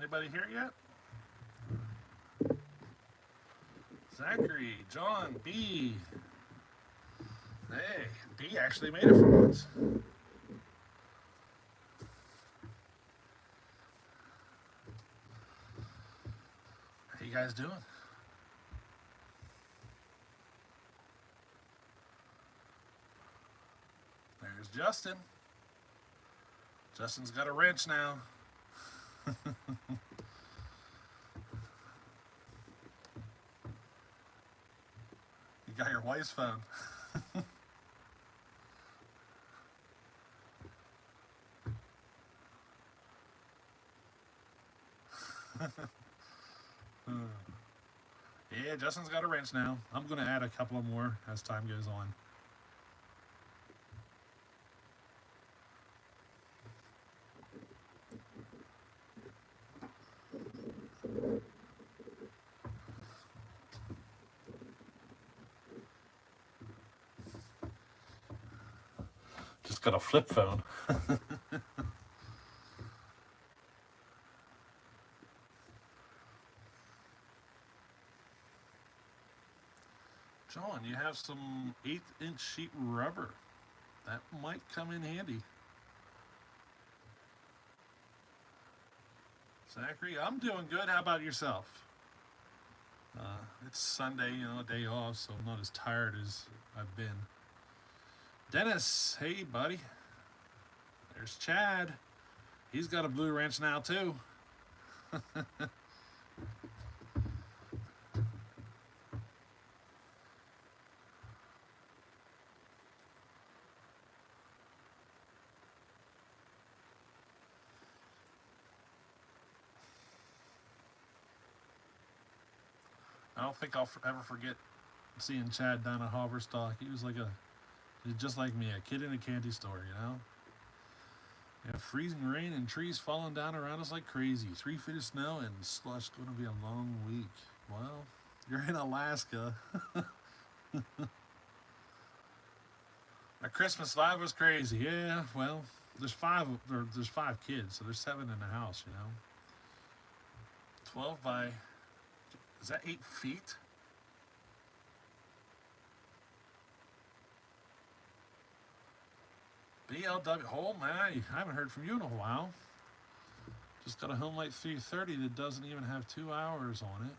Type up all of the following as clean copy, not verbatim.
Anybody here yet? Zachary, John, B. Hey, B actually made it for once. How you guys doing? There's Justin. Justin's got a wrench now. You got your wife's phone. Yeah, Justin's got a wrench now. I'm going to add a couple of more as time goes on. Just got a flip phone. John, you have some 1/8 sheet rubber. That might come in handy. Zachary, I'm doing good. How about yourself? It's Sunday, a day off, so I'm not as tired as I've been. Dennis, hey buddy. There's Chad. He's got a blue wrench now too. I don't think I'll ever forget seeing Chad down at Haverstock. He was just like me, a kid in a candy store. Yeah, freezing rain and trees falling down around us like crazy. 3 feet of snow and slush. Going to be a long week. Well, you're in Alaska. My Christmas live was crazy. Yeah, well, there's five kids, so there's seven in the house. 12 by, is that 8 feet? BLW, oh man, I haven't heard from you in a while. Just got a Homelight 330 that doesn't even have 2 hours on it.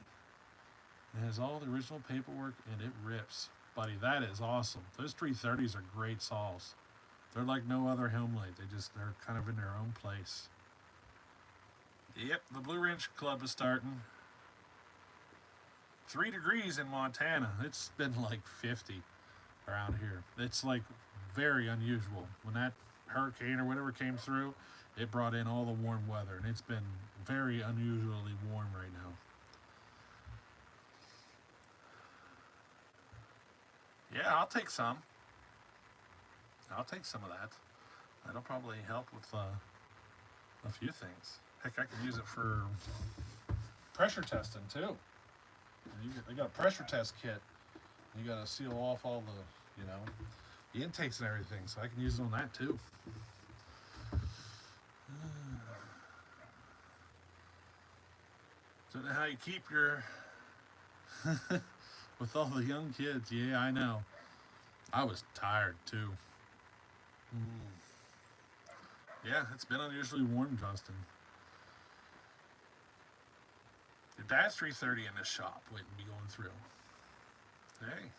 It has all the original paperwork and it rips. Buddy, that is awesome. Those 330s are great saws. They're like no other Homelight. They're kind of in their own place. Yep, the Blue Wrench Club is starting. 3 degrees in Montana. It's been like 50 around here. It's like very unusual. When that hurricane or whatever came through, it brought in all the warm weather, and it's been very unusually warm right now. Yeah, I'll take some. I'll take some of that. That'll probably help with a few things. Heck, I could use it for pressure testing too. They got a pressure test kit. You got to seal off all the intakes and everything, so I can use it on that too. Don't know how you keep your with all the young kids. Yeah, I know. I was tired too. Mm. Yeah, it's been unusually warm, Justin. Your dad's 330 in this shop waiting to be going through. Hey,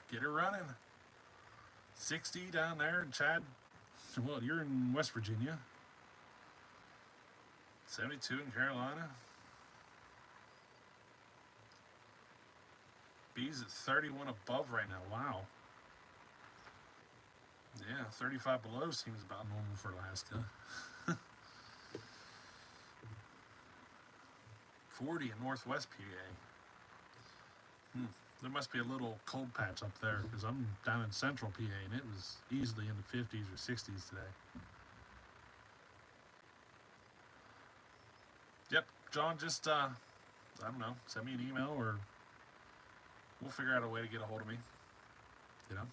get her running. 60 down there in Chad. Well, you're in West Virginia. 72 in Carolina. B's at 31 above right now. Wow. Yeah, 35 below seems about normal for Alaska. 40 in Northwest PA. There must be a little cold patch up there because I'm down in Central PA and it was easily in the 50s or 60s today. Yep, John, just I don't know, send me an email or we'll figure out a way to get a hold of me. You know,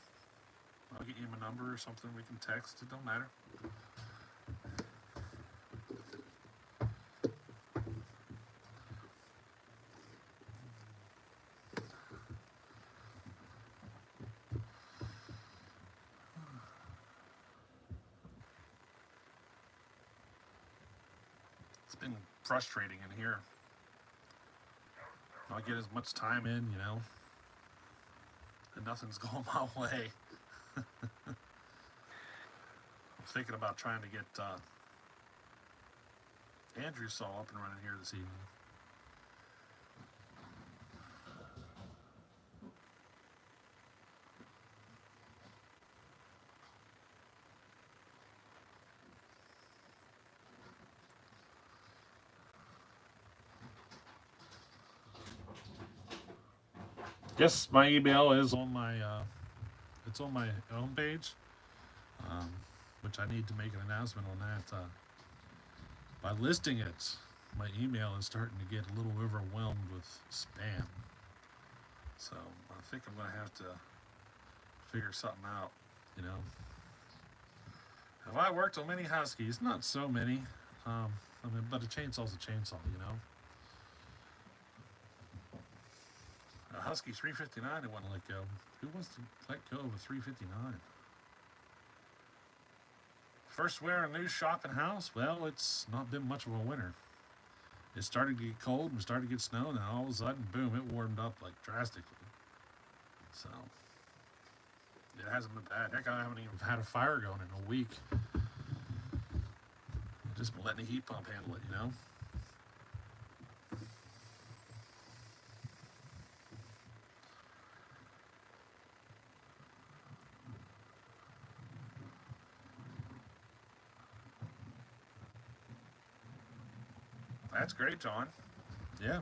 I'll get you my number or something. We can text. It don't matter. been frustrating in here. I get as much time in, you know, and nothing's going my way. I'm thinking about trying to get Andrew saw up and running here this evening. Yes, my email is on my it's on my home page, um, which I need to make an announcement on that. By listing it, my email is starting to get a little overwhelmed with spam. So I think I'm going to have to figure something out, you know. Have I worked on many Huskies? Not so many. I mean, but a chainsaw's a chainsaw, you know. A Husky 359 I want to let go. Who wants to let go of a 359? First winter in a new shop and house? Well, it's not been much of a winter. It started to get cold and started to get snow, and then all of a sudden, boom, it warmed up like drastically. So, it hasn't been bad. Heck, I haven't even had a fire going in a week. I've just been letting the heat pump handle it, you know? That's great, John. Yeah.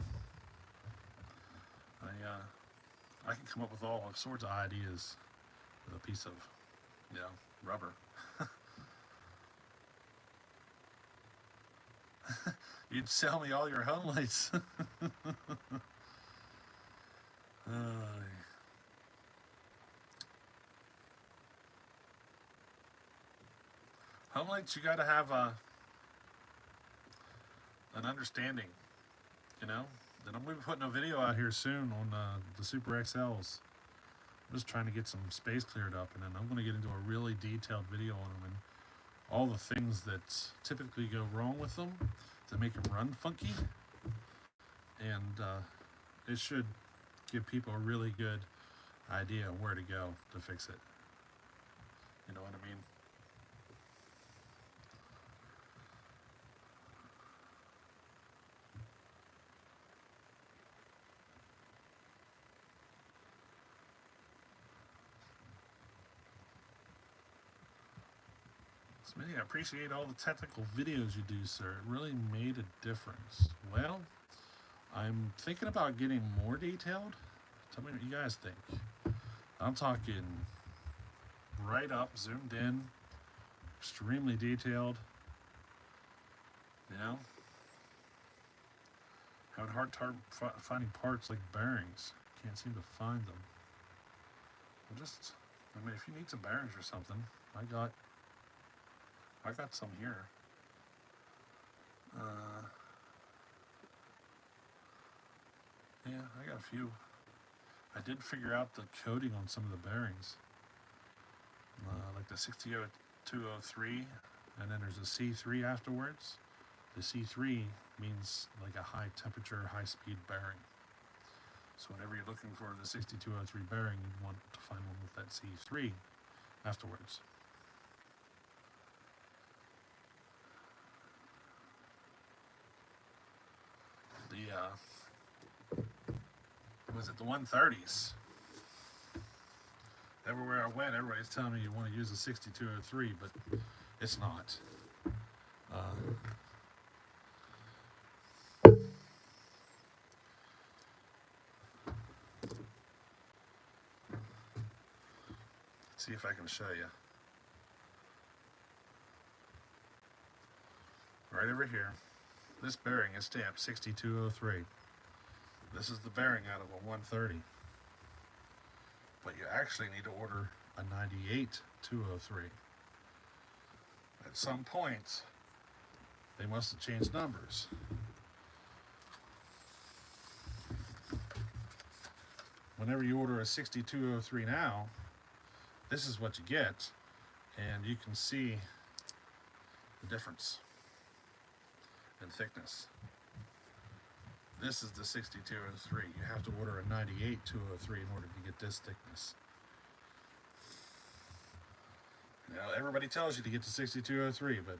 I can come up with all sorts of ideas with a piece of, you know, rubber. You'd sell me all your home lights. Home lights, you got to have an understanding, you know. And I'm going to be putting a video out here soon on the Super XLs. I'm just trying to get some space cleared up, and then I'm going to get into a really detailed video on them and all the things that typically go wrong with them to make them run funky. And it should give people a really good idea of where to go to fix it. You know what I mean? Smitty, I appreciate all the technical videos you do, sir. It really made a difference. Well, I'm thinking about getting more detailed. Tell me what you guys think. I'm talking right up, zoomed in, extremely detailed. You know? Having a hard time finding parts like bearings. Can't seem to find them. I mean, if you need some bearings or something, I got some here. Yeah, I got a few. I did figure out the coding on some of the bearings, like the 60203, and then there's a C3 afterwards. The C3 means like a high temperature, high speed bearing. So whenever you're looking for the 6203 bearing, you want to find one with that C3 afterwards. The 130s. Everywhere I went, everybody's telling me you want to use a 6203, but it's not. Let's see if I can show you. Right over here, this bearing is stamped 6203. This is the bearing out of a 130. But you actually need to order a 98-203. At some point, they must have changed numbers. Whenever you order a 6203 now, this is what you get, and you can see the difference. in thickness. This is the 6203. You have to order a 98-203 in order to get this thickness. You know, everybody tells you to get to 6203, but,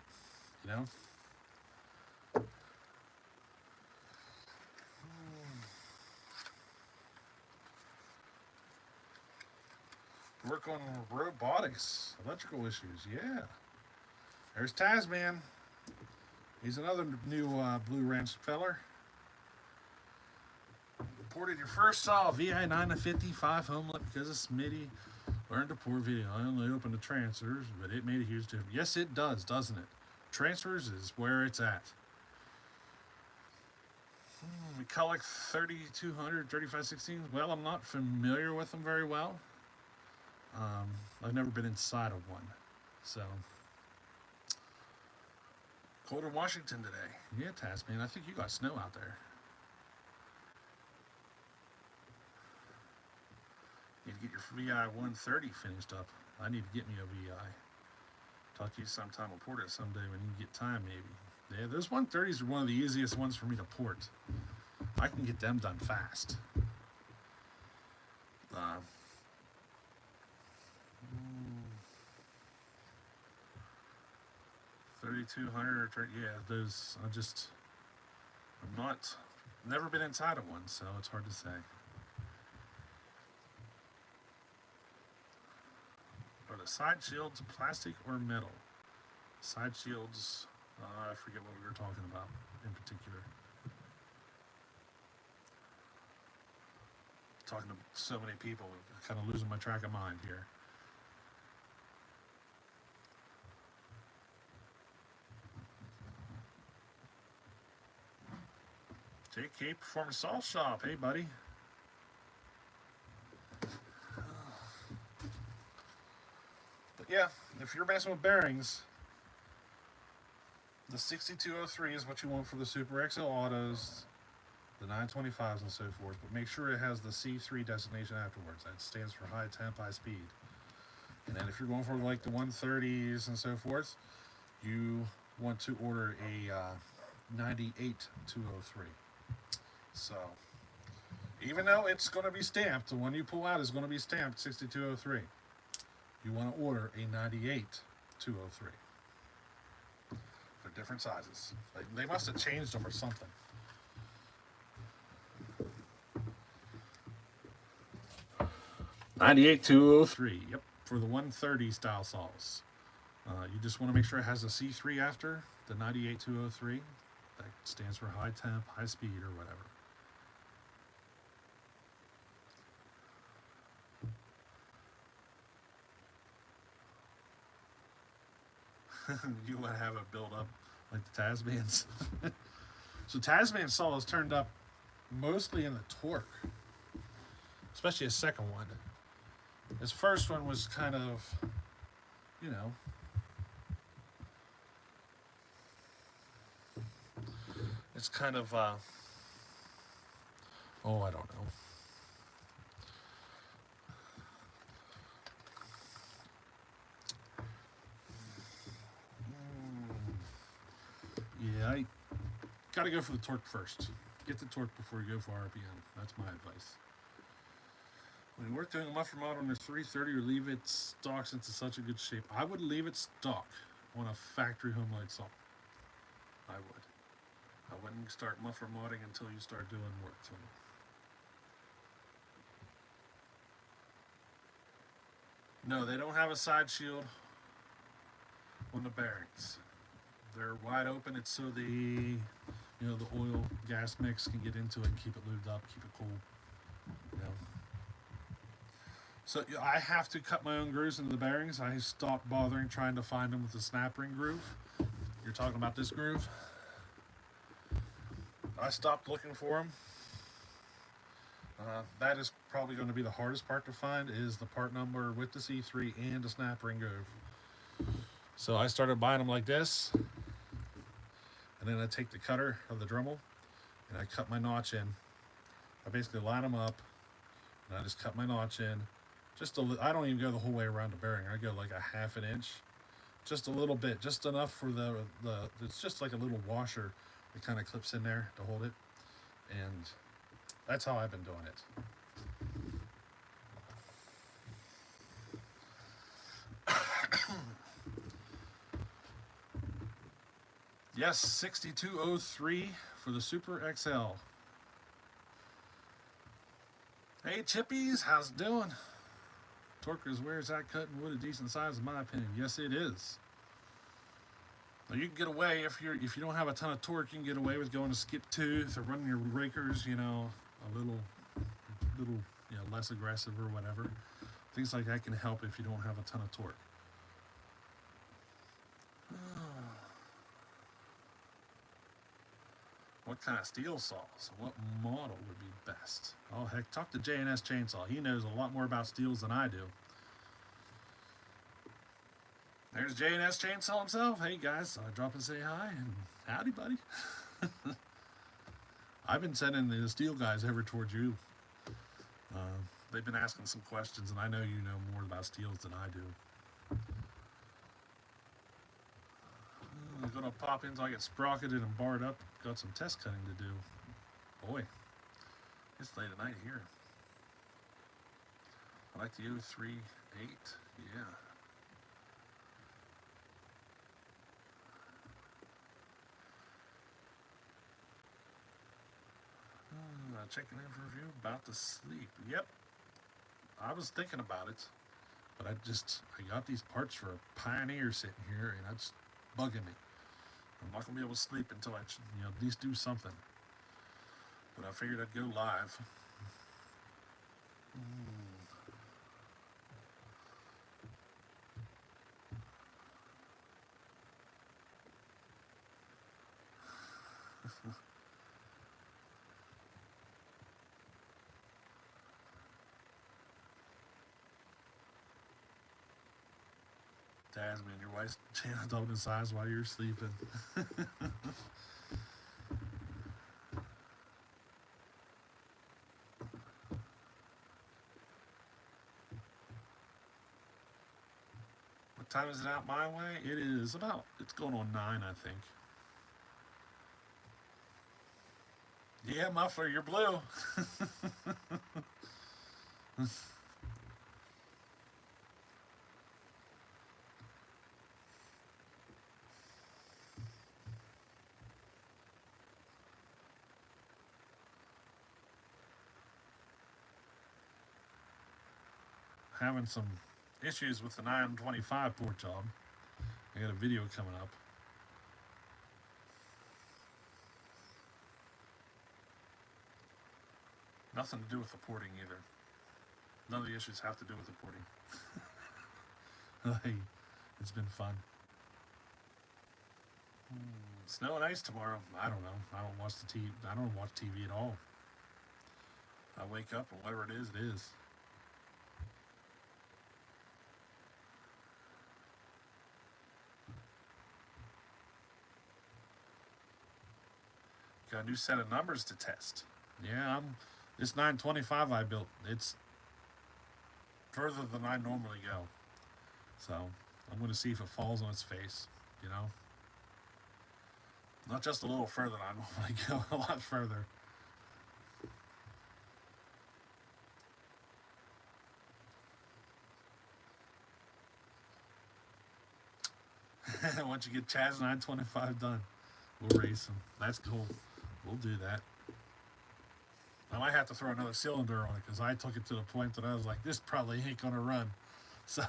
you know. Work on robotics, electrical issues, yeah. There's Tasman. He's another new Blue Ranch feller. Reported your first saw VI 955 homelet because of Smitty. Learned to port video. I only opened the transfers, but it made a huge difference. Yes, it does, doesn't it? Transfers is where it's at. We collect 3200 3516s. Well, I'm not familiar with them very well. I've never been inside of one. So, cold in Washington today. Yeah, Tasman. I think you got snow out there. Need to get your VI 130 finished up. I need to get me a VI. Talk to you sometime. I'll port it someday when you get time, maybe. Yeah, those 130s are one of the easiest ones for me to port. I can get them done fast. 3200, yeah, those, never been inside of one, so it's hard to say. Are the side shields plastic or metal? Side shields, I forget what we were talking about in particular. Talking to so many people, kind of losing my track of mind here. JK Performance Saw Shop, hey buddy. But yeah, if you're messing with bearings, the 6203 is what you want for the Super XL Autos, the 925s and so forth, but make sure it has the C3 designation afterwards. That stands for high temp, high speed. And then if you're going for like the 130s and so forth, you want to order a 98203. So, even though it's going to be stamped, the one you pull out is going to be stamped 6203. You want to order a 98203. They're different sizes. They must have changed them or something. $98,203. Yep, for the 130 style saws. You just want to make sure it has a C3 after the 98203. That stands for high temp, high speed, or whatever. You want to have a build up like the Tasmans. So Tasman saws turned up mostly in the torque, especially his second one. His first one was kind of, you know, it's kind of, I don't know. Yeah, I gotta go for the torque first. Get the torque before you go for RPM. That's my advice. When you work doing a muffler model on your 330 or leave it stock since it's such a good shape, I would leave it stock on a factory home light saw. I would. I wouldn't start muffler modding until you start doing work to them. No, they don't have a side shield on the bearings. They're wide open. It's so the oil gas mix can get into it and keep it lubed up, keep it cool. You know. So I have to cut my own grooves into the bearings. I stopped bothering trying to find them with the snap ring groove. You're talking about this groove. I stopped looking for them. That is probably going to be the hardest part to find, is the part number with the C3 and the snap ring groove. So I started buying them like this, and then I take the cutter of the Dremel and I cut my notch in. I basically line them up and I just cut my notch in. I don't even go the whole way around the bearing. I go like a half an inch, just a little bit, just enough for the it's just like a little washer It kind of clips in there to hold it, and that's how I've been doing it. Yes, 6203 for the Super XL. Hey Chippies, how's it doing? Torquers, where's that cutting wood a decent size in my opinion? Yes, it is. Now you can get away if you don't have a ton of torque. You can get away with going to skip tooth or running your rakers, a little less aggressive or whatever. Things like that can help if you don't have a ton of torque. What kind of steel saws? What model would be best? Oh heck, talk to J&S Chainsaw. He knows a lot more about steels than I do. There's J&S Chainsaw himself. Hey guys, drop and say hi and howdy, buddy. I've been sending the steel guys over towards you. They've been asking some questions, and I know you know more about steels than I do. I'm gonna pop in until I get sprocketed and barred up. Got some test cutting to do. Boy, it's late at night here. I like the 038. Yeah. Checking in for review. About to sleep. Yep. I was thinking about it, but I got these parts for a Pioneer sitting here, and that's bugging me. I'm not gonna be able to sleep until I, at least do something. But I figured I'd go live. Tasman, your wife's channel doubling in size while you're sleeping. What time is it out my way? It's going on 9, I think. Yeah, muffler, you're blue. Having some issues with the 925 port job. I got a video coming up. Nothing to do with the porting either. None of the issues have to do with the porting. Hey, it's been fun. Snow and ice tomorrow. I don't know. I don't watch the TV. I don't watch TV at all. I wake up and whatever it is, it is. Got a new set of numbers to test. Yeah, this 925 I built. It's further than I normally go. So I'm going to see if it falls on its face. Not just a little further than I normally go. A lot further. Once you get Chaz 925 done, we'll race them. That's cool. We'll do that. I might have to throw another cylinder on it because I took it to the point that I was like, this probably ain't going to run. So,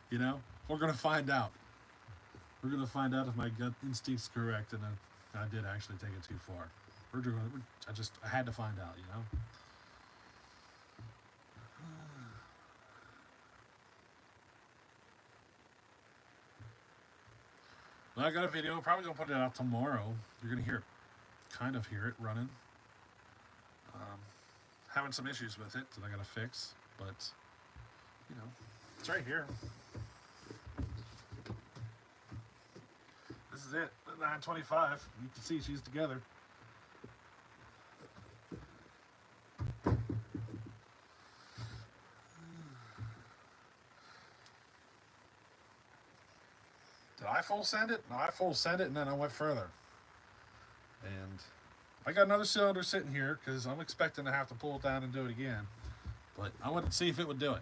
we're going to find out. We're going to find out if my gut instinct's correct, and I did actually take it too far. I had to find out, Well, I got a video. Probably going to put it out tomorrow. You're going to kind of hear it running. Having some issues with it that I got to fix, but, it's right here. This is it, 925. You can see she's together. Did I full send it? No, I full send it and then I went further. And I got another cylinder sitting here because I'm expecting to have to pull it down and do it again. But I wanted to see if it would do it.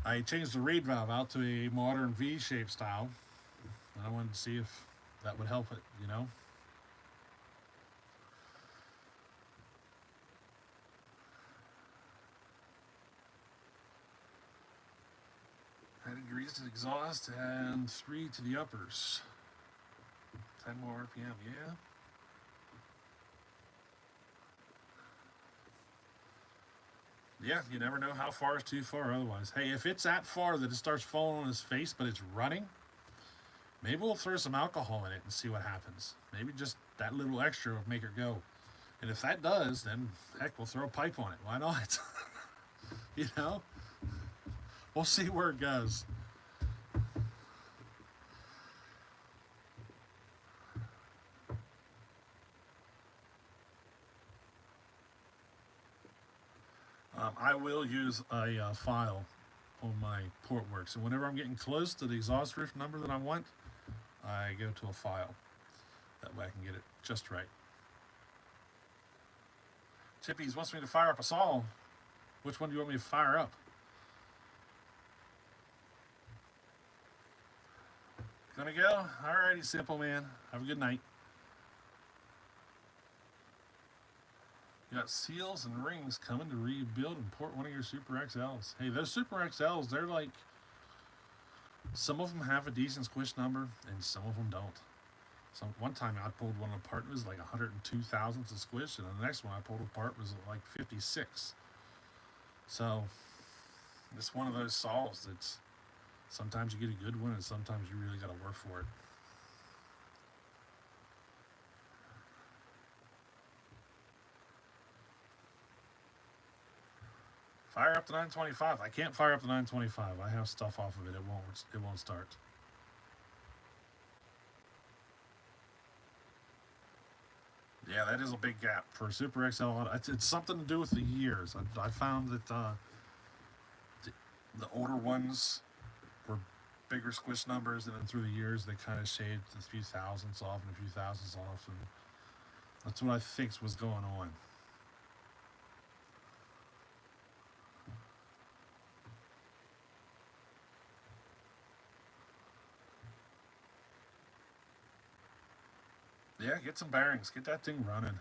I changed the reed valve out to a modern V-shaped style. And I wanted to see if that would help it, you know. Add degrees to the exhaust and 3 to the uppers. 10 more RPM, yeah. Yeah, you never know how far is too far otherwise. Hey, if it's that far that it starts falling on his face but it's running, maybe we'll throw some alcohol in it and see what happens. Maybe just that little extra will make it go. And if that does, then heck, we'll throw a pipe on it. Why not? You know? We'll see where it goes. I will use a file on my Portworx. And whenever I'm getting close to the exhaust roof number that I want, I go to a file. That way I can get it just right. Chippies wants me to fire up a saw. Which one do you want me to fire up? Gonna go? Alrighty, simple man. Have a good night. You got seals and rings coming to rebuild and port one of your Super XLs. Hey, those Super XLs, they're like, some of them have a decent squish number and some of them don't. So one time I pulled one apart, it was like 102 thousandths of squish, and the next one I pulled apart was like 56. So it's one of those saws that's sometimes you get a good one and sometimes you really got to work for it. Fire up the 925. I can't fire up the 925. I have stuff off of it. It won't start. Yeah, that is a big gap for Super XL. It's something to do with the years. I found that the older ones were bigger squish numbers, and then through the years they kind of shaved a few thousandths off and a few thousandths off, and that's what I think was going on. Yeah, get some bearings. Get that thing running.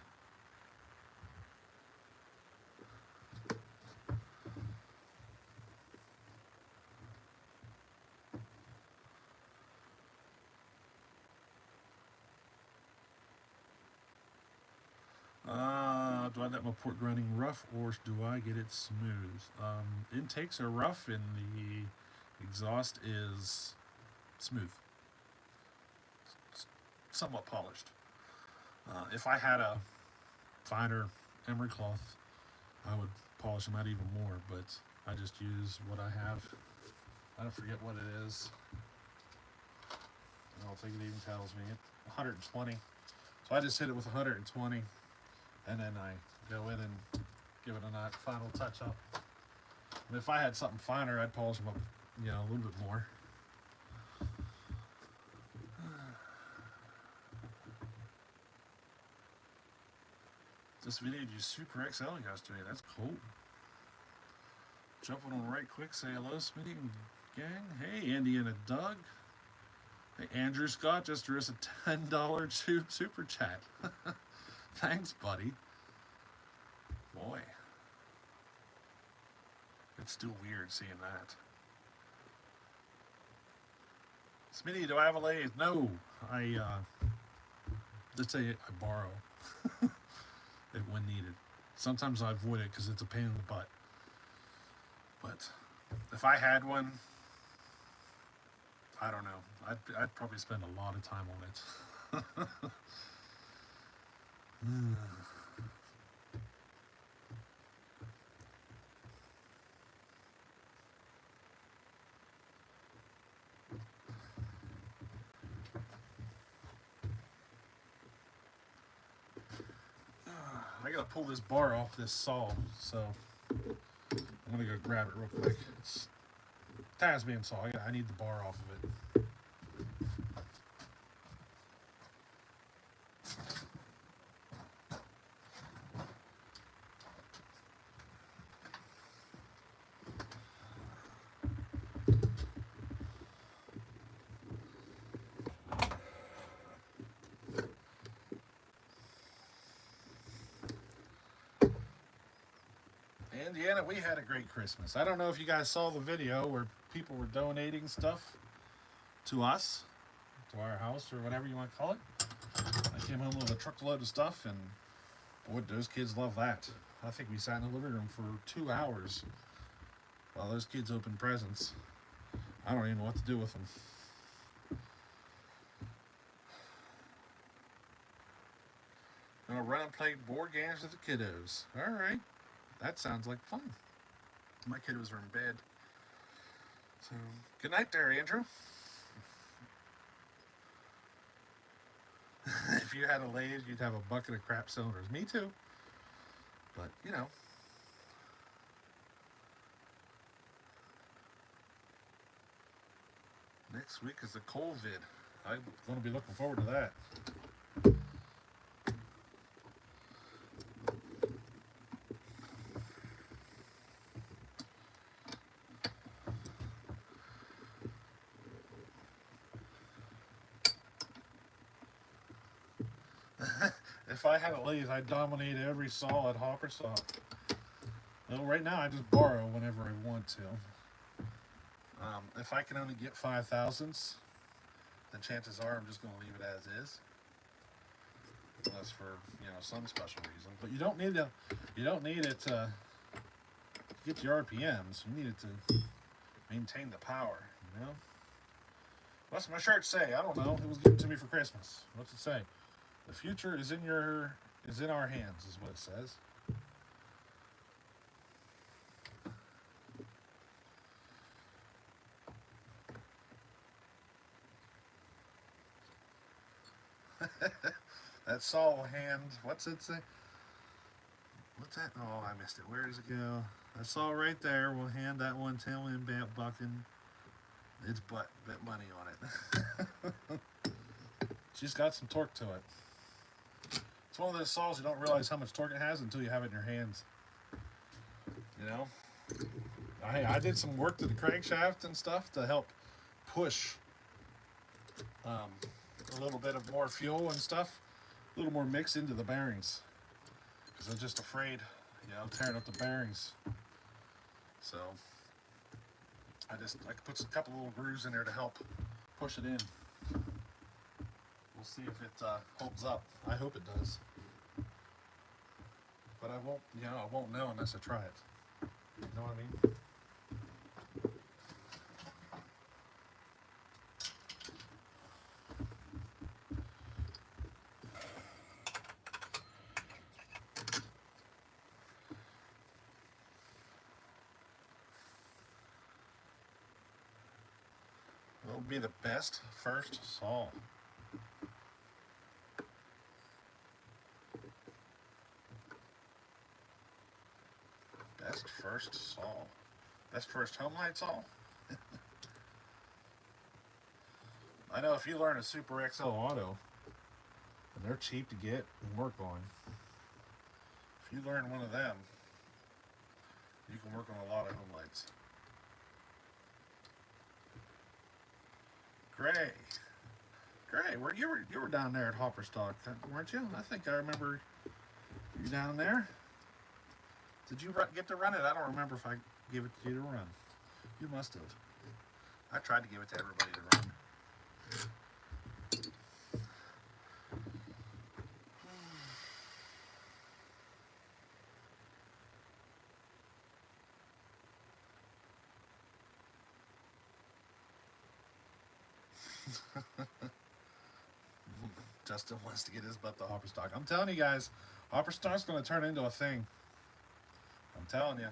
Do I let my port running rough or do I get it smooth? Intakes are rough and the exhaust is smooth, somewhat polished. If I had a finer emery cloth, I would polish them out even more, but I just use what I have. I don't forget what it is. I don't think it even tells me. 120. So I just hit it with 120, and then I go in and give it a final touch up. And if I had something finer, I'd polish them up, a little bit more. This video used Super XL yesterday. That's cool. Jumping on right quick. Say hello, Smitty and gang. Hey, Andy and a Doug. Hey, Andrew Scott just drew us a $10 super chat. Thanks, buddy. Boy. It's still weird seeing that. Smitty, do I have a lathe? No. Let's say I borrow it when needed. Sometimes I avoid it because it's a pain in the butt. But if I had one, I don't know. I'd probably spend a lot of time on it. I gotta pull this bar off this saw, so I'm gonna go grab it real quick. It's Tasman saw. I need the bar off of it. Indiana, we had a great Christmas. I don't know if you guys saw the video where people were donating stuff to us, to our house, or whatever you want to call it. I came home with a truckload of stuff, and boy, those kids love that. I think we sat in the living room for 2 hours while those kids opened presents. I don't even know what to do with them. Gonna run and play board games with the kiddos. All right, that sounds like fun. My kiddos are in bed. So, good night there, Andrew. If you had a lathe, you'd have a bucket of crap cylinders. Me too. But, you know. Next week is the COVID. I'm going to be looking forward to that. If I had a lathe, I'd dominate every saw at Hopper Saw. Well, right now I just borrow whenever I want to. If I can only get 5/1000ths, then chances are I'm just going to leave it as is, unless for some special reason. But you don't need it to get the RPMs. You need it to maintain the power. What's my shirt say? I don't know. It was given to me for Christmas. What's it say? The future is in our hands, is what it says. That saw hand. What's it say? What's that? Oh, I missed it. Where does it go? I saw right there. We'll hand that one tail end bucking. It's bet money on it. She's got some torque to it. It's one of those saws you don't realize how much torque it has until you have it in your hands. I did some work to the crankshaft and stuff to help push a little bit of more fuel and stuff, a little more mix into the bearings, because I'm just afraid, tearing up the bearings. So I put a couple little grooves in there to help push it in. We'll see if it holds up. I hope it does. But I won't know unless I try it. You know what I mean? What would be the best first saw? Best first saw. Best first home light saw? I know if you learn a Super XL Auto, and they're cheap to get and work on, if you learn one of them, you can work on a lot of home lights. Gray, you were down there at Hopperstock, weren't you? I think I remember you down there. Did you get to run it? I don't remember if I gave it to you to run. You must have. I tried to give it to everybody to run. Justin wants to get his butt to Hopperstock. I'm telling you guys, Hopperstock's going to turn into a thing. I'm telling you.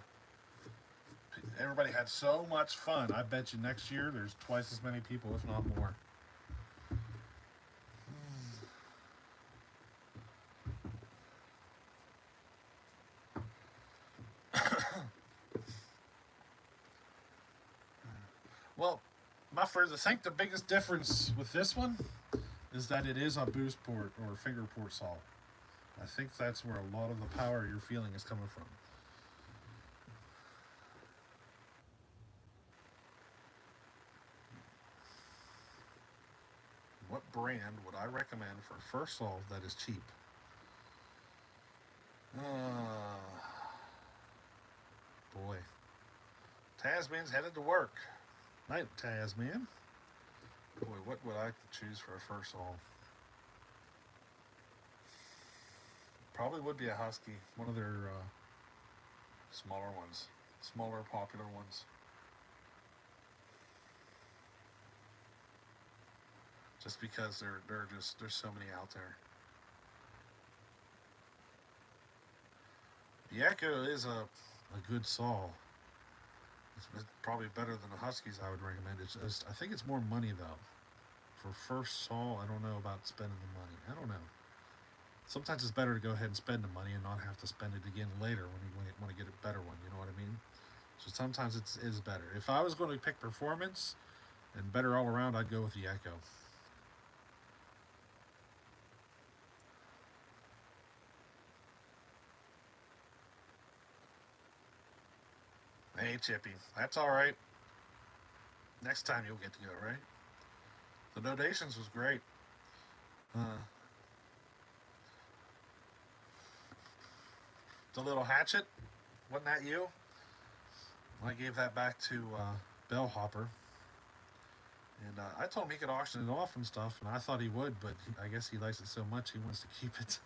Everybody had so much fun. I bet you next year there's twice as many people, if not more. Well, my friends, I think the biggest difference with this one is that it is a boost port or finger port saw. I think that's where a lot of the power you're feeling is coming from. What brand would I recommend for a first saw that is cheap? Tasman's headed to work. Night, Tasman. Boy, what would I choose for a first all? Probably would be a husky. One of their smaller ones. Smaller, popular ones. Just because there's so many out there. The Echo is a good saw. It's probably better than the Huskies I would recommend. I think it's more money though. For first saw, I don't know about spending the money. I don't know. Sometimes it's better to go ahead and spend the money and not have to spend it again later when you want to get a better one. You know what I mean? So sometimes it is better. If I was going to pick performance and better all around, I'd go with the Echo. Hey, Chippy. That's all right. Next time you'll get to go, right? The donations was great. The little hatchet, wasn't that you? I gave that back to Bellhopper. And I told him he could auction it off and stuff, and I thought he would, but I guess he likes it so much he wants to keep it.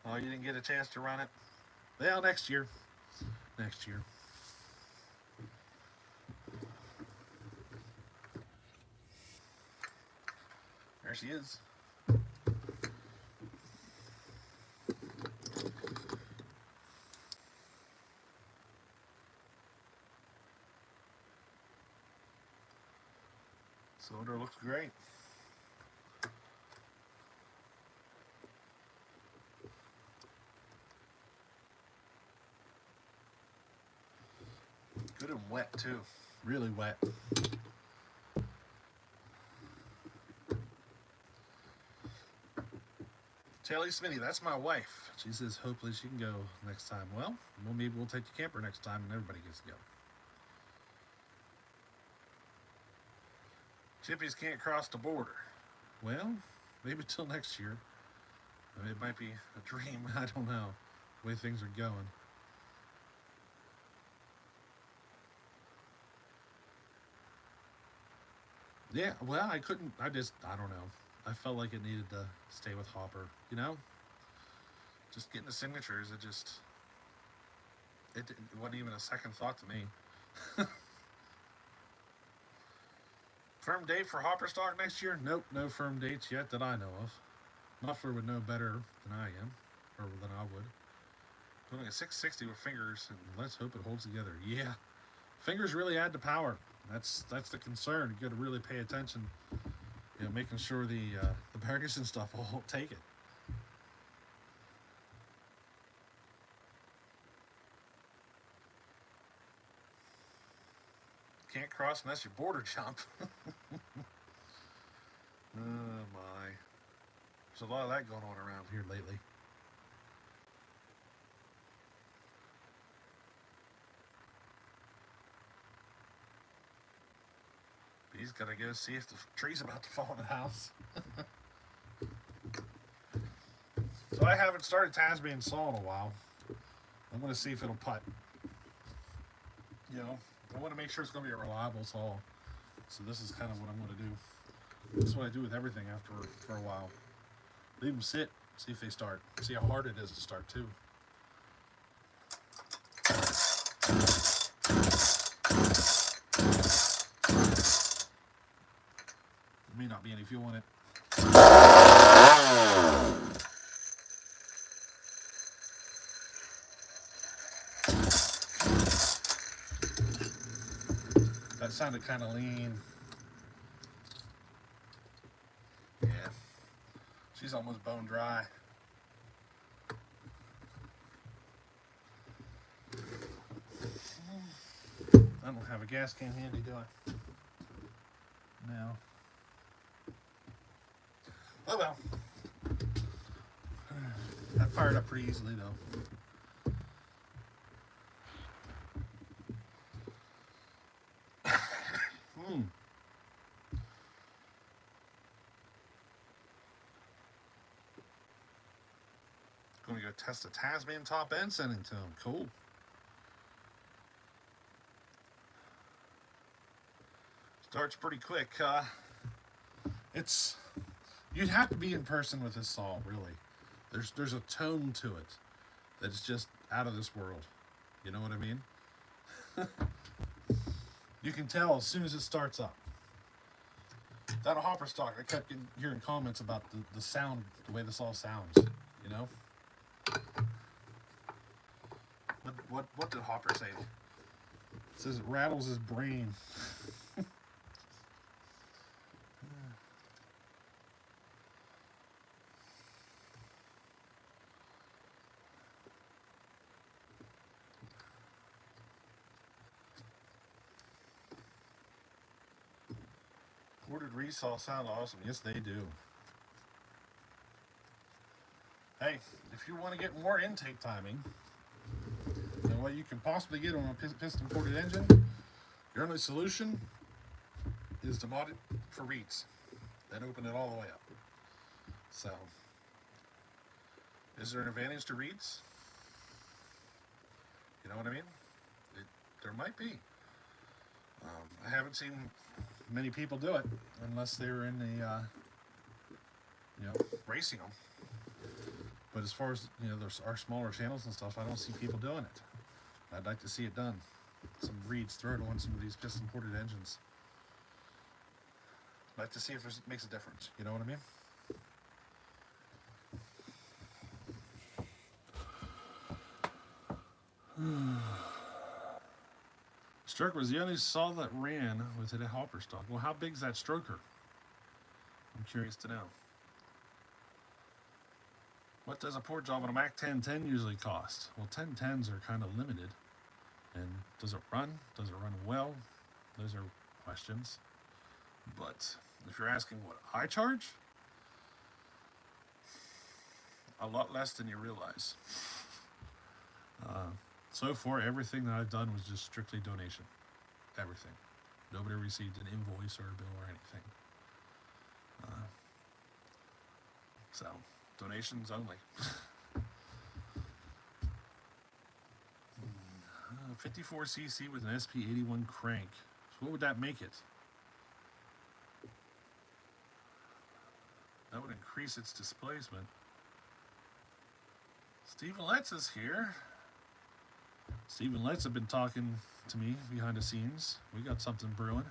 Oh, you didn't get a chance to run it? Well, next year. Next year. There she is. Cylinder looks great. Good and wet too. Really wet. Telly Smitty, that's my wife. She says hopefully she can go next time. Well, maybe we'll take the camper next time and everybody gets to go. Chippies can't cross the border. Well, maybe till next year. I mean, it might be a dream. I don't know the way things are going. Yeah, well, I couldn't. I don't know. I felt like it needed to stay with Hopper. You know, just getting the signatures. It wasn't even a second thought to me. Firm date for Hopper stock next year? Nope, no firm dates yet that I know of. Muffler would know better than I am, or than I would. Putting a 660 with fingers, and let's hope it holds together. Yeah, fingers really add to power. That's the concern. You got to really pay attention. You know, making sure the bearings and stuff will take it. Can't cross unless you border jump. Oh my. There's a lot of that going on around here lately. He's got to go see if the tree's about to fall in the house. So I haven't started Tasman saw in a while. I'm going to see if it'll putt. You know, I want to make sure it's going to be a reliable saw. So this is kind of what I'm going to do. This is what I do with everything after for a while. Leave them sit, see if they start. See how hard it is to start too. There may not be any fuel in it. That sounded kind of lean. Yeah. She's almost bone dry. I don't have a gas can handy, do I? No. Oh well. That fired up pretty easily though. go test a Tasman top end sending to him. Cool. Starts pretty quick. It's you'd have to be in person with this saw, really. There's a tone to it that's just out of this world. You know what I mean? You can tell as soon as it starts up. That hopper stock, I kept hearing comments about the sound, the way this all sounds. You know? What did Hopper say? It says it rattles his brain. Corded resaw sound awesome. Yes, they do. Hey, if you want to get more intake timing than what you can possibly get on a piston corded engine, your only solution is to mod it for reeds. Then open it all the way up. So, is there an advantage to reeds? You know what I mean? There might be. I haven't seen many people do it unless they're in the, racing them. But as far as, there's our smaller channels and stuff, I don't see people doing it. I'd like to see it done. Some reeds thrown on some of these piston corded engines. I'd like to see if it makes a difference. You know what I mean? Stroker was the only saw that ran with a hopper stock. Well, how big is that stroker? I'm curious to know. What does a port job on a Mac 1010 usually cost? Well, 1010s are kind of limited. And does it run? Does it run well? Those are questions. But if you're asking what I charge, a lot less than you realize. So far, everything that I've done was just strictly donation. Everything. Nobody received an invoice or a bill or anything. So, donations only. 54cc with an SP81 crank. So what would that make it? That would increase its displacement. Stephen Letts is here. Stephen Letts have been talking to me behind the scenes. We got something brewing.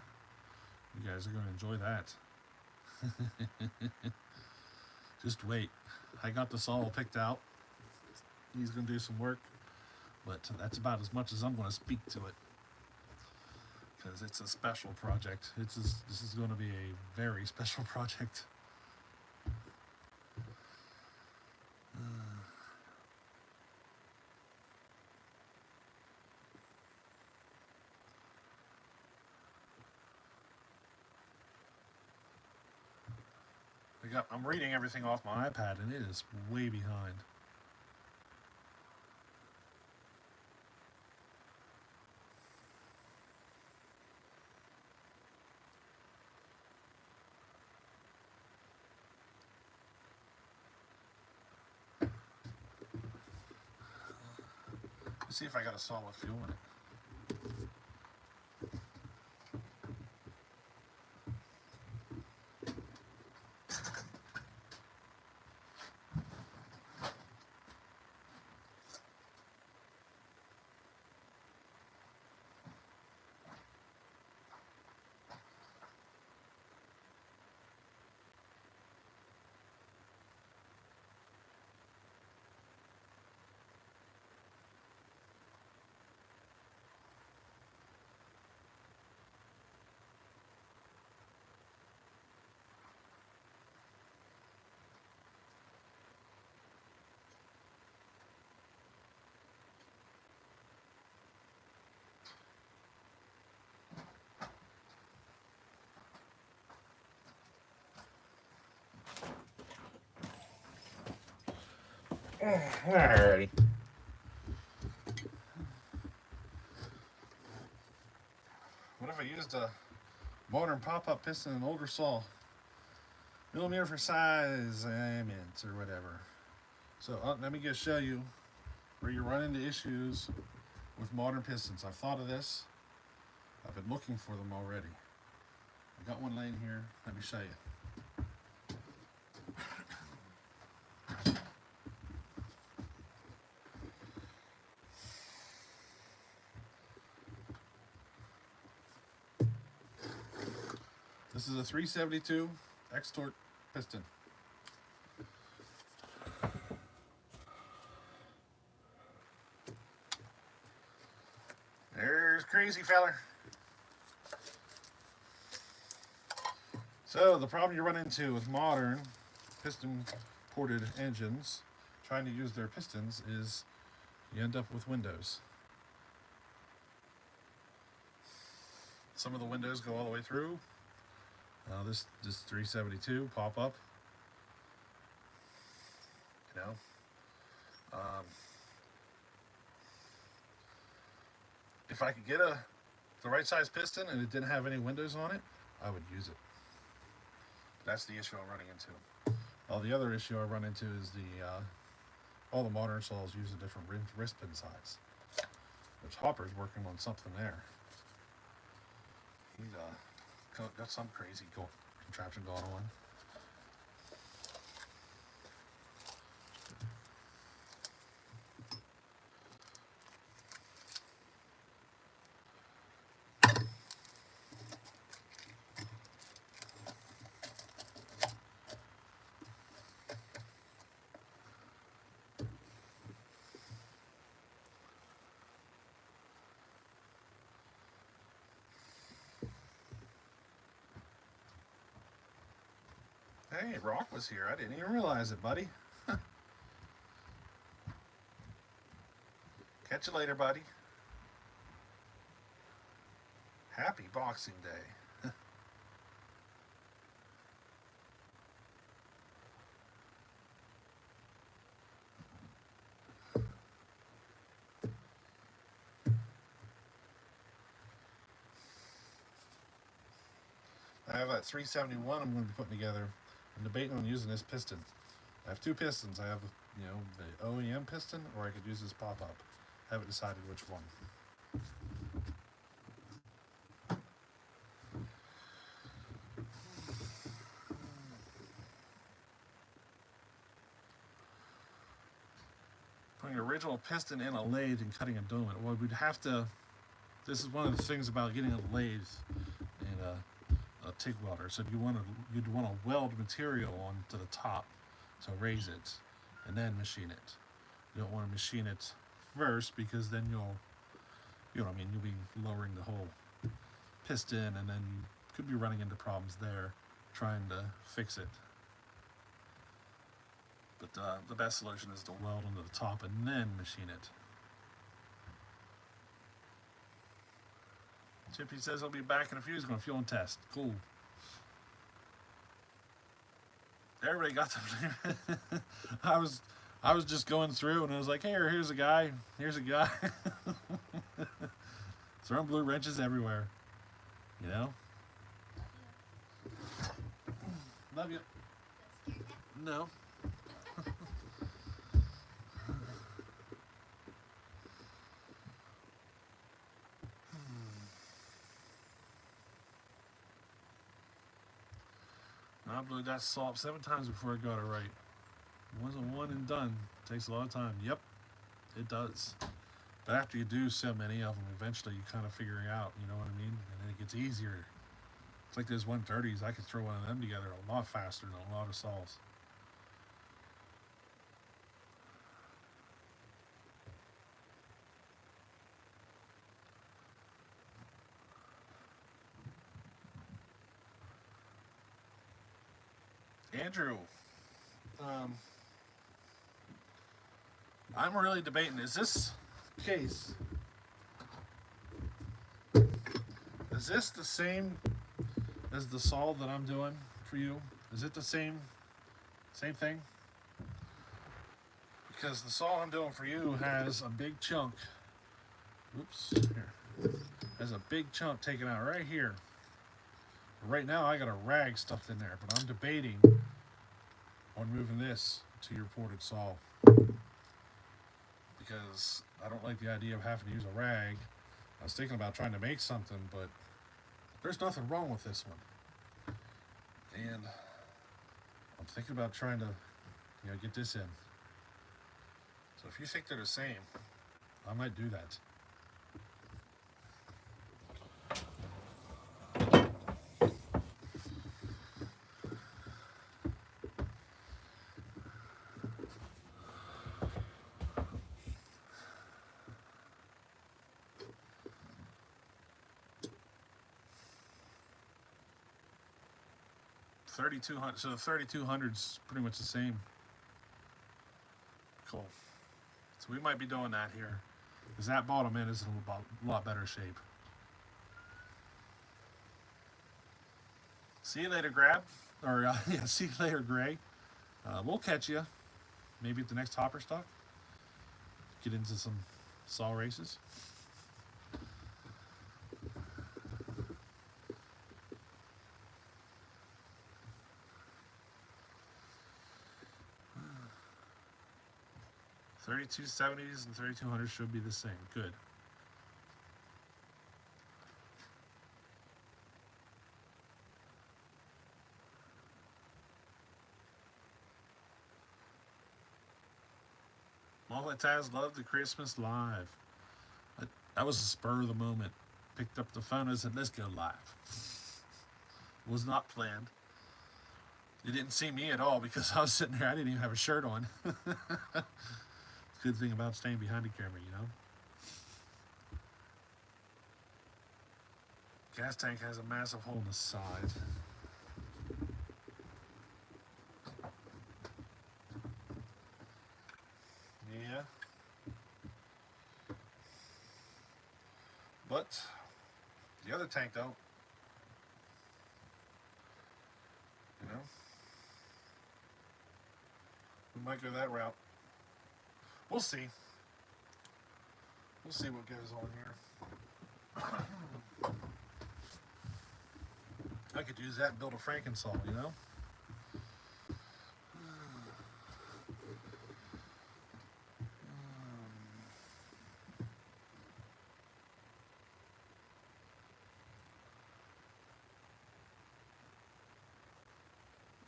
You guys are going to enjoy that. Just wait. I got this all picked out. He's going to do some work. But that's about as much as I'm going to speak to it. Because it's a special project. This is going to be a very special project. I'm reading everything off my iPad and it is way behind. Let's see if I got a solid fuel in it. Alrighty. What if I used a modern pop-up piston and older saw? Millimeter for size, or whatever. So let me just show you where you run into issues with modern pistons. I've thought of this. I've been looking for them already. I got one laying here. Let me show you. This is a 372 X-Torque piston. There's crazy feller. So the problem you run into with modern piston ported engines trying to use their pistons is you end up with windows. Some of the windows go all the way through. This 372 pop up. You know, if I could get the right size piston and it didn't have any windows on it, I would use it. That's the issue I'm running into. The other issue I run into is all the modern saws use a different wrist pin size. Which Hopper's working on something there. He's got some crazy contraption going on. Hey, Rock was here. I didn't even realize it, buddy. Catch you later, buddy. Happy Boxing Day. I have that 371 I'm going to be putting together. I'm debating on using this piston. I have two pistons. I have, the OEM piston, or I could use this pop-up. Haven't decided which one. Putting an original piston in a lathe and cutting a dome. Well, we'd have to. This is one of the things about getting a lathe and a TIG welder. So you'd want to weld material onto the top to raise it, and then machine it. You don't want to machine it first because then you'll be lowering the whole piston, and then you could be running into problems there trying to fix it. But the best solution is to weld onto the top and then machine it. Chippy says he'll be back in a few. He's going to fuel and test. Cool. Everybody got them. I was just going through and I was like, hey, here's a guy. Here's a guy. Throwing blue wrenches everywhere. You know? Love you. No. I blew that saw up 7 times before I got it right. It wasn't one and done. It takes a lot of time. Yep, it does. But after you do so many of them, eventually you kind of figure it out, you know what I mean? And then it gets easier. It's like those 130s. I could throw one of them together a lot faster than a lot of saws. Andrew, I'm really debating, is this case, is this the same as the saw that I'm doing for you? Is it the same thing? Because the saw I'm doing for you has a big chunk, has a big chunk taken out right here. Right now I got a rag stuffed in there, but I'm debating on moving this to your ported saw because I don't like the idea of having to use a rag. I was thinking about trying to make something, but there's nothing wrong with this one. And I'm thinking about trying to, get this in. So if you think they're the same, I might do that. 3200. So the 3200's pretty much the same. Cool. So we might be doing that here. Because that bottom end is in a lot better shape. See you later, Grab. Or, yeah, see you later, Gray. We'll catch you. Maybe at the next hopper stock. Get into some saw races. $3270s and $3200s should be the same. Good. Multitask loved the Christmas live. That was a spur of the moment. Picked up the phone and said, let's go live. Was not planned. You didn't see me at all because I was sitting there. I didn't even have a shirt on. Good thing about staying behind the camera, Gas tank has a massive hole in the side. Yeah. But the other tank, though, we might go that route. We'll see. We'll see what goes on here. I could use that and build a Frankensaw,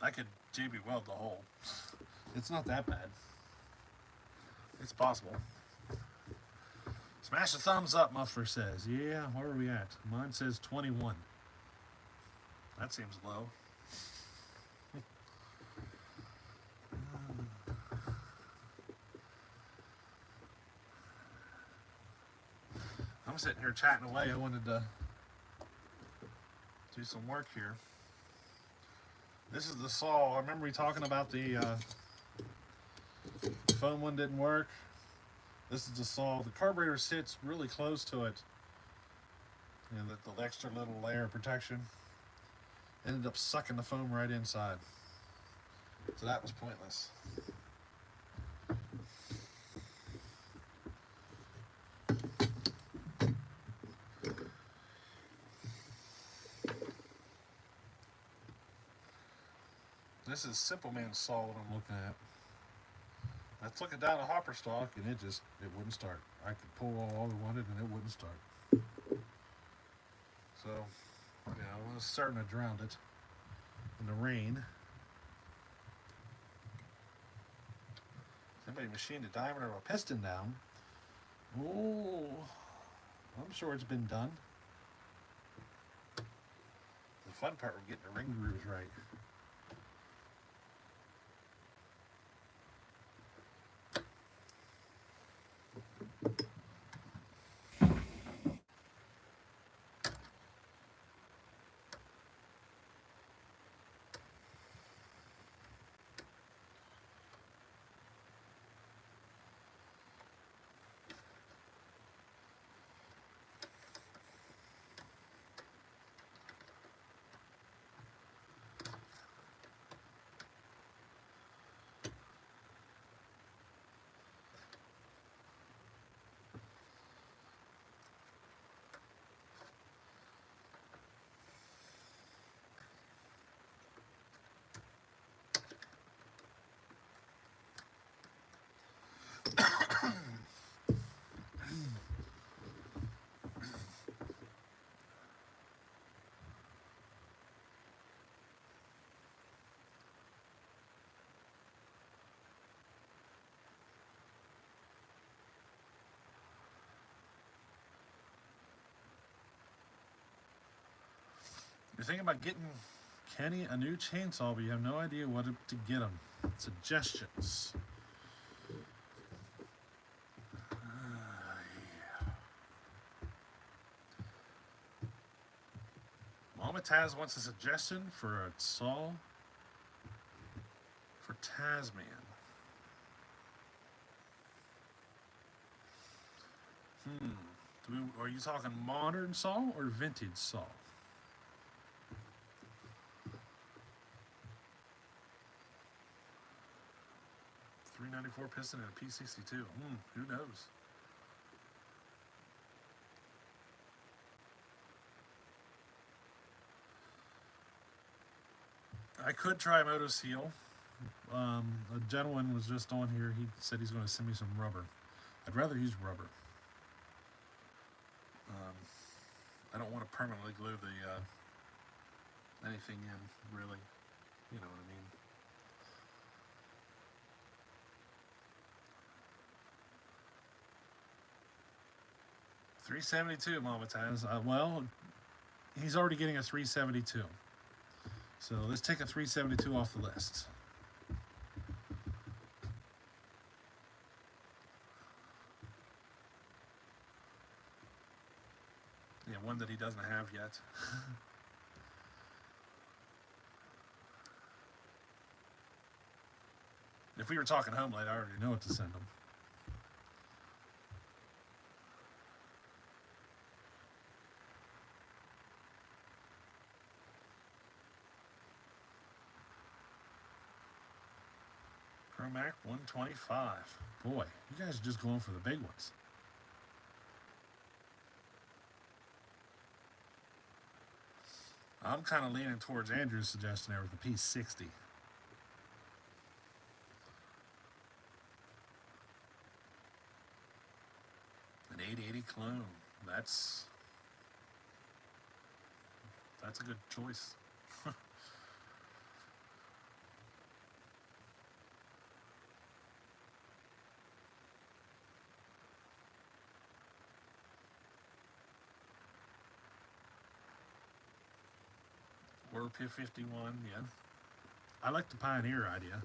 I could JB weld the hole. It's not that bad. It's possible. Smash the thumbs up, Muffler says. Yeah, where are we at? Mine says 21. That seems low. I'm sitting here chatting away. I wanted to do some work here. This is the saw. I remember we talking about the foam one didn't work. This is the saw. The carburetor sits really close to it. The extra little layer of protection ended up sucking the foam right inside. So that was pointless. This is Simple Man saw what I'm looking at. I took it down a hopper stock and it wouldn't start. I could pull all I wanted and it wouldn't start. So, I was starting to drown it in the rain. Somebody machined the diameter of a piston down. Oh, I'm sure it's been done. The fun part was getting the ring grooves right. thinking about getting Kenny a new chainsaw, but you have no idea what to get him. Suggestions. Mama Taz wants a suggestion for a saw for Tasman. Are you talking modern saw or vintage saw? .394 piston and a P62. Who knows? I could try Moto Seal. A gentleman was just on here. He said he's going to send me some rubber. I'd rather use rubber. I don't want to permanently glue the anything in, really. You know what I mean. .372, Mama Taz. Well, he's already getting a 372. So let's take a 372 off the list. Yeah, one that he doesn't have yet. If we were talking home light, I already know what to send him. Promac 125. Boy, you guys are just going for the big ones. I'm kind of leaning towards Andrew's suggestion there with the P60. An 880 clone. That's a good choice. Or P51, yeah. I like the Pioneer idea.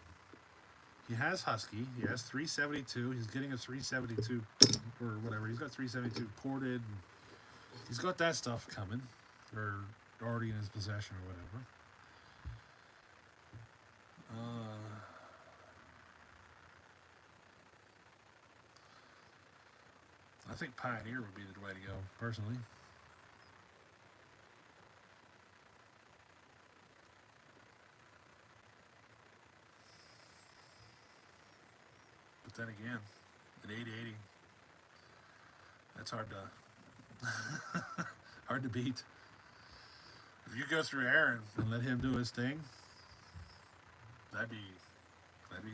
He has Husky. He has 372. He's getting a 372 or whatever. He's got 372 ported. He's got that stuff coming, or already in his possession or whatever. I think Pioneer would be the way to go, personally. But then again, at 880, that's hard to beat. If you go through Aaron and let him do his thing, that'd be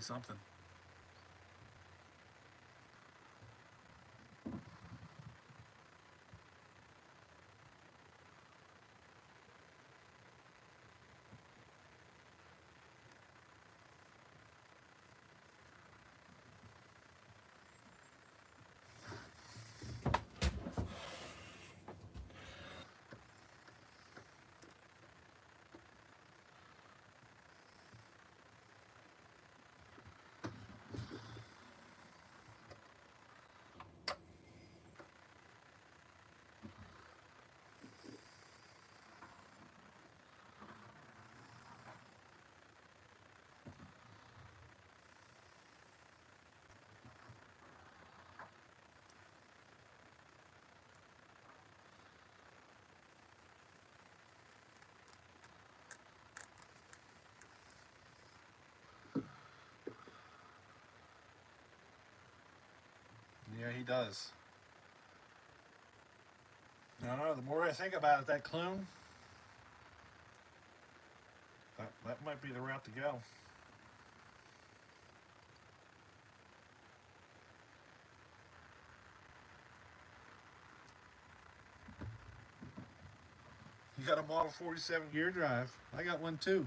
something. Yeah, he does. I don't know, the more I think about it, that clone, that might be the route to go. You got a Model 47 gear drive. I got one too.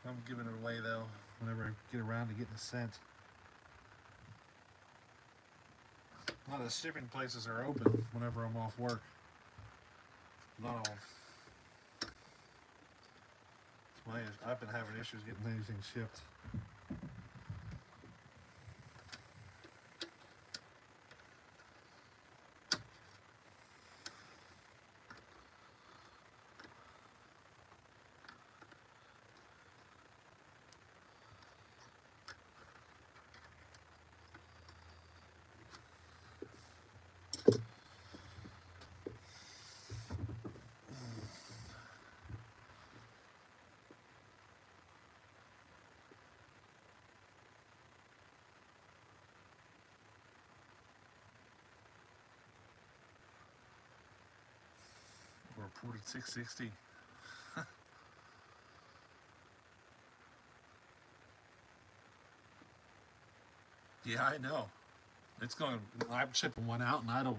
I'm giving it away though, whenever I get around to getting it sent. A lot of the shipping places are open whenever I'm off work. Not all. I've been having issues getting anything shipped. Reported 660. Yeah, I know. It's going. I'm shipping one out, and I don't.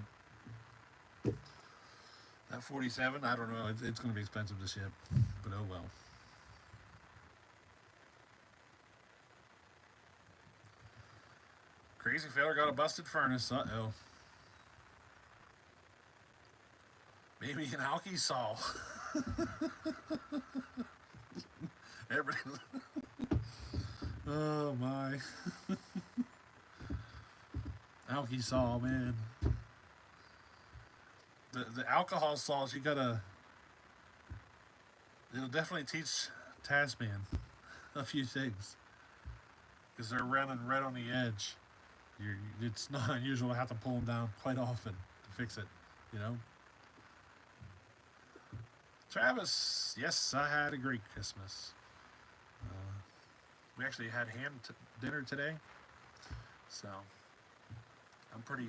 That 47, I don't know. It's going to be expensive to ship, but oh well. Crazy feller got a busted furnace. Uh oh. Maybe an alky saw. Everybody. Oh my. Alky saw, man. The alcohol saws, you gotta. It'll definitely teach Tasman a few things. Because they're running right on the edge. It's not unusual to have to pull them down quite often to fix it, you know? Travis, yes, I had a great Christmas. We actually had ham dinner today, so I'm pretty